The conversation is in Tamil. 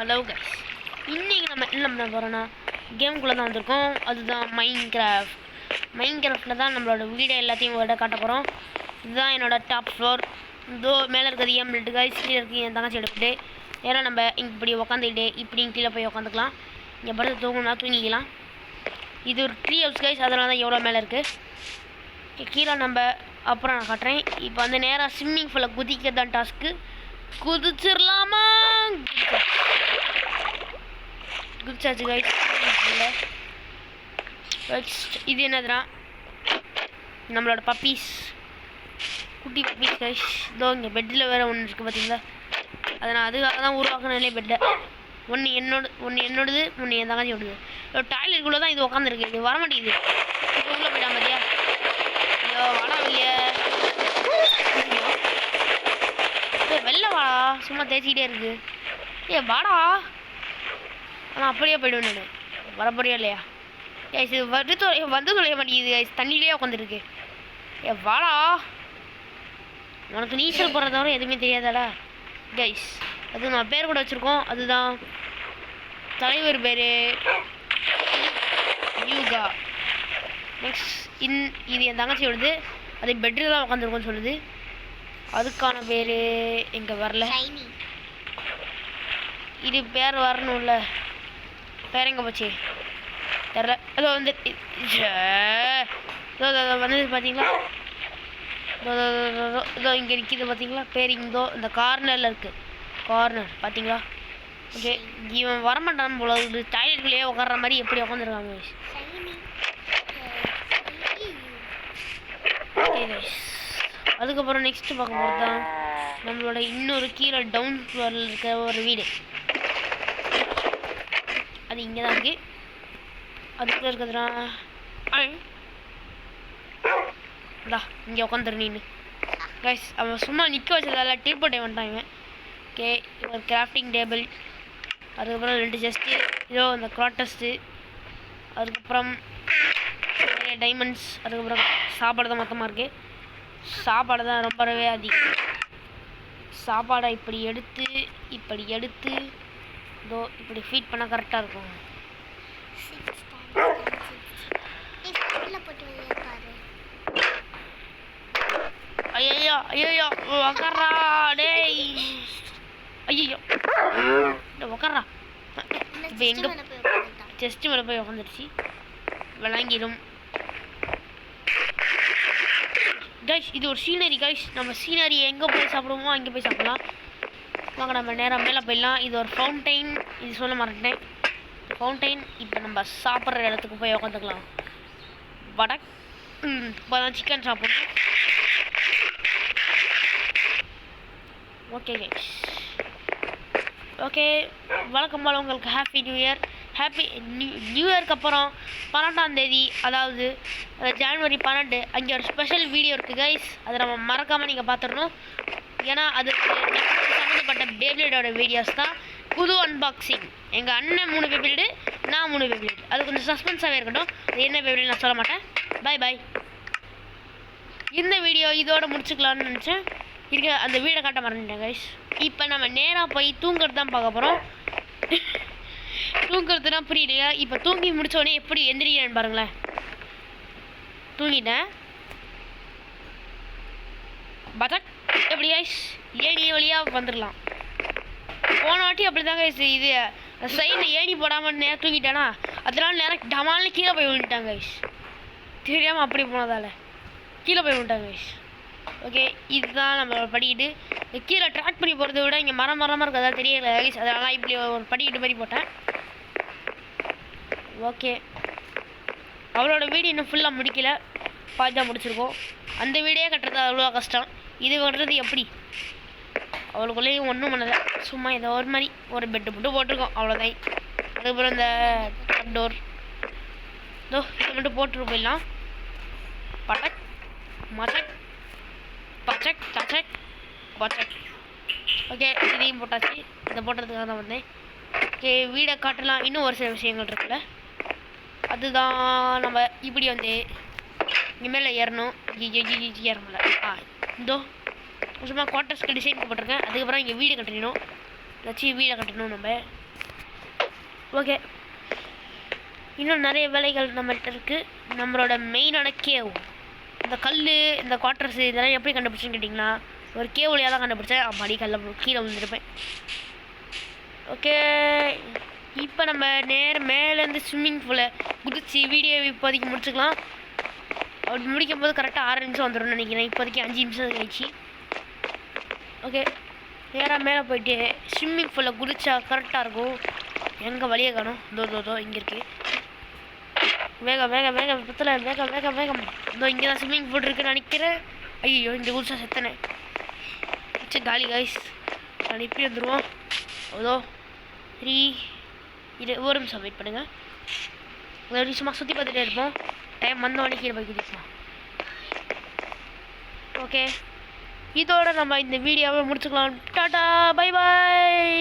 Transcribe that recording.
ஹலோ கைஸ், இன்றைக்கி நம்ம என்ன பண்ண போகிறோன்னா கேமுக்குள்ளே தான் வந்திருக்கோம். அதுதான் மைன்கிராஃப்டில் தான் நம்மளோட வீடியோ எல்லாத்தையும் உங்கள்கிட்ட காட்ட போகிறோம். இதுதான் என்னோடய டாப் ஃப்ளோர். இதோ மேலே இருக்கிறது என் பெட்டு கைஸ், கீழே இருக்குது என் தங்கச்சி எடுத்துட்டு. ஏன்னா நம்ம இப்படி உக்காந்துக்கிட்டு இப்படி கீழே போய் உக்காந்துக்கலாம். இங்கே படுத்து தூங்கணும்னா தூங்கிக்கலாம். இது ஒரு ட்ரீ ஹவுஸ் கைஸ், அதனால தான் எவ்வளோ மேலே இருக்குது. கீழே நம்ம அப்புறம் நான் காட்டுறேன். இப்போ வந்து நேராக ஸ்விம்மிங் பூலில் குதிக்க தான் டாஸ்க்கு. குதிச்சிடலாமா? குதிச்சாச்சு கைஸ். இது என்னதுன்னா நம்மளோட பப்பீஸ், குட்டி பப்பீஸ் கைஸ். இதோ இங்கே பெட்டில் வேறு ஒன்று இருக்குது பார்த்தீங்களா? அதை நான் அதுக்காக தான் உருவாக்கினே பெட்டை. ஒன்று என்னோடது, ஒன்று என் தங்கச்சி ஓடுது. டாய்லெட்டுக்குள்ளே தான் இது உட்காந்துருக்கு. இது வர மாட்டேங்குது. இப்போ உள்ளே போயிட்டா பார்த்தியா? ஐயோ வாடா வெளியே, வெளில வாடா, சும்மா தேய்ச்சிக்கிட்டே இருக்குது. வாடா. ஆனால் அப்படியே போய்டுவேன் நான். வரப்போறியா இல்லையா? இது வந்து தொலைய மாட்டேங்குது. தண்ணியிலே உட்காந்துருக்கு. வாடா, உனக்கு நீச்சல் போடுறத தவிர எதுவுமே தெரியாதாடா கைஸ். அது நான் பேர் கூட வச்சுருக்கோம். அதுதான் தலைவர் பேர் யூகா. நெக்ஸ்ட் இது என் தங்கச்சியோடது. அது பெட்டில் தான் உட்காந்துருக்கோன்னு சொல்லுது. அதுக்கான பேர் எங்கே வரல. இது பேர் வரணும்ல, பேர் எங்கே போச்சு தெரில. அதோ வந்து வந்தது பார்த்தீங்களா? இதோ இங்கே நிற்கிது பார்த்தீங்களா? பேர் இங்கோ இந்த கார்னரில் இருக்குது. கார்னர் பார்த்தீங்களா? ஓகே, இவன் வரமாட்டான் போல. இது டாய்லெட்குள்ளேயே உட்கார்ற மாதிரி எப்படி உட்காந்துருக்காங்க. அதுக்கப்புறம் நெக்ஸ்ட்டு பார்க்கும்போது தான் நம்மளோட இன்னொரு கீழே டவுன் ஃப்ளோரில் இருக்க ஒரு வீடு. அது இங்கே தான் இருக்குது. அதுக்குள்ளே இருக்கிறதுனா இந்தா இங்கே உட்காந்துரு நீனு கைஸ். அவன் சும்மா நிற்க வச்சதால டீப்போட்டே வந்துட்டாங்க. ஓகே, ஒரு கிராஃப்டிங் டேபிள், அதுக்கப்புறம் 2 செஸ்ட்டு, இதோ இந்த க்ராட்டஸ்ட்டு, அதுக்கப்புறம் நிறைய டைமண்ட்ஸ், அதுக்கப்புறம் சாப்பாடு தான் மொத்தமாக இருக்குது. சாப்பாடு தான் ரொம்பவே அதிகம். சாப்பாடை இப்படி எடுத்து இதோ இப்படி ஃபீட் பண்ணால் கரெக்டாக இருக்கும். ஐயோ ஐயோ உக்காரா டேய், ஐயோ உக்காரா. இப்போ எங்கே செஸ்ட் மேலே போய் உக்காந்துருச்சு. விளங்கிடும் கைஸ். இது ஒரு சீனரி கைஸ். நம்ம சீனரி எங்கே போய் சாப்பிடுவோமோ அங்கே போய் சாப்பிடலாம். வாங்க நம்ம நேராக மேலே போயிடலாம். இது ஒரு ஃபவுண்டைன், இது சொல்ல மாட்டேன். ஃபவுண்டைன். இப்போ நம்ம சாப்பிட்ற இடத்துக்கு போய் உட்காந்துக்கலாம். வடக் இப்போ தான் சிக்கன் சாப்பிடணும். ஓகே கைஸ், ஓகே வழக்கம் போல் உங்களுக்கு happy new year. Happy new இயர்க்கு அப்புறம் 12ஆம் தேதி, அதாவது ஜனவரி 12, அங்கே ஒரு ஸ்பெஷல் வீடியோ இருக்குது கைஸ். அதை நம்ம மறக்காமல் நீங்கள் பார்த்துடணும். ஏன்னா அது சம்மந்தப்பட்ட பேப்ளேடோட வீடியோஸ் தான். புது அன்பாக்சிங். எங்கள் அண்ணன் 3 பேப்ளேடு, நான் 3 பேப்ளேடு. அது கொஞ்சம் சஸ்பென்ஸாகவே இருக்கட்டும். அது என்ன பேப்ளேடு நான் சொல்ல மாட்டேன். பாய். இந்த வீடியோ இதோட முடிச்சுக்கலான்னு நினச்சேன். அந்த வீடை காட்ட மறந்துட்டேன் கைஸ். இப்போ நம்ம நேராக போய் தூங்குறது தான் பார்க்க போகிறோம். தூங்குறதுனா புரியலையா? இப்போ தூங்கி முடித்தோடனே எப்படி எந்திரிக்கிறேன்னு பாருங்களேன். தூங்கிட்டேன். பதக் எப்படி கைஸ்? ஏணி வழியாக வந்துடலாம். போன வாட்டி அப்படி தாங்க கைஸ். இது சைடில் ஏணி போடாமல் நேரம் தூங்கிட்டேனா, அதனால நேரம் டமால்னு கீழே போய் விழுந்துட்டாங்க கைஸ். தெரியாமல் அப்படி போனதால் கீழே போய் விழுந்துட்டாங்க கைஸ். ஓகே, இதுதான் நம்மளோட படிக்கிட்டு. கீழே ட்ராக் பண்ணி போகிறத விட இங்கே மரமாக இருக்கிறதா தெரியல கைஸ். அதனால் இப்படி ஒரு படிக்கிட்டு மாதிரி போட்டேன். ஓகே, அவளோட வீடு இன்னும் ஃபுல்லாக முடிக்கல, பாதியாக முடிச்சிருக்கோம். அந்த வீடே கட்டுறது அவ்வளோ கஷ்டம். இது கட்டுறது எப்படி? அவளுக்குள்ளேயும் ஒன்றும் பண்ணலை. சும்மா ஏதோ ஒரு மாதிரி ஒரு பெட்டு மட்டும் போட்டிருக்கோம், அவ்வளோதான். அதுக்கப்புறம் இந்த டாப் டோர் இதோ இதை மட்டும் போட்டுட்டு போயிடலாம். பட்டக் மச்சக் பச்சக் தச்சக் பச்சக். ஓகே, இதையும் போட்டாச்சு. இதை போட்டதுக்காக தான் வந்தேன். ஓகே, வீடை காட்டலாம். இன்னும் ஒரு சில விஷயங்கள் இருக்குல்ல, அதுதான் நம்ம இப்படி வந்து இங்கே மேலே ஏறணும். ஏறணும்ல. இதோ சும்மா குவார்ட்டர்ஸ்க்கு டிசைன் போட்டிருக்கேன். அதுக்கப்புறம் இங்கே வீடு கட்டணும். வச்சு வீடை கட்டணும் நம்ம. ஓகே, இன்னும் நிறைய வேலைகள் நம்மகிட்ட இருக்குது. நம்மளோட மெயினான கேவ், இந்த கல், இந்த குவார்ட்டர்ஸ் இதெல்லாம் எப்படி கண்டுபிடிச்சுன்னு கேட்டிங்களா, ஒரு கேவ் வழியாக தான் கண்டுபிடிச்சேன். அம்மாடி கல்ல கீழே விழுந்துருப்பேன். ஓகே, இப்போ நம்ம மேலேருந்து ஸ்விம்மிங் பூலை குதிச்சு வீடியோ இப்போதைக்கு முடிச்சுக்கலாம். அப்படி முடிக்கும் போது கரெக்டாக 6 நிமிஷம் வந்துடும் நினைக்கிறேன். இப்போதைக்கு 5 நிமிஷம் கழிச்சு. ஓகே, நேராக மேலே போயிட்டு ஸ்விம்மிங் பூலில் குதிச்சா கரெக்டாக இருக்கும். எங்கே வழியை காணும்? தோ இங்கே இருக்குது. வேகம் வேகம் வேகம் பத்தல, வேகம் வேகம் வேகம். இதோ இங்கே தான் ஸ்விம்மிங் பூல் இருக்குன்னு நினைக்கிறேன். ஐயோ, இந்த குதிச்சா செத்தனே. சரி காலி காய்ஸ், அனுப்பி வந்துடுவோம். அதோ 3 ஒரு நிமிஷம் வெயிட் பண்ணுங்கள். ஒரு நிமிஷமாக சுற்றி பார்த்துட்டே இருப்போம். டைம் வந்தோடனே கீழே போய் குதிப்போம். ஓகே, இதோட நம்ம இந்த வீடியோவை முடிச்சுக்கலாம். Tata, bye bye.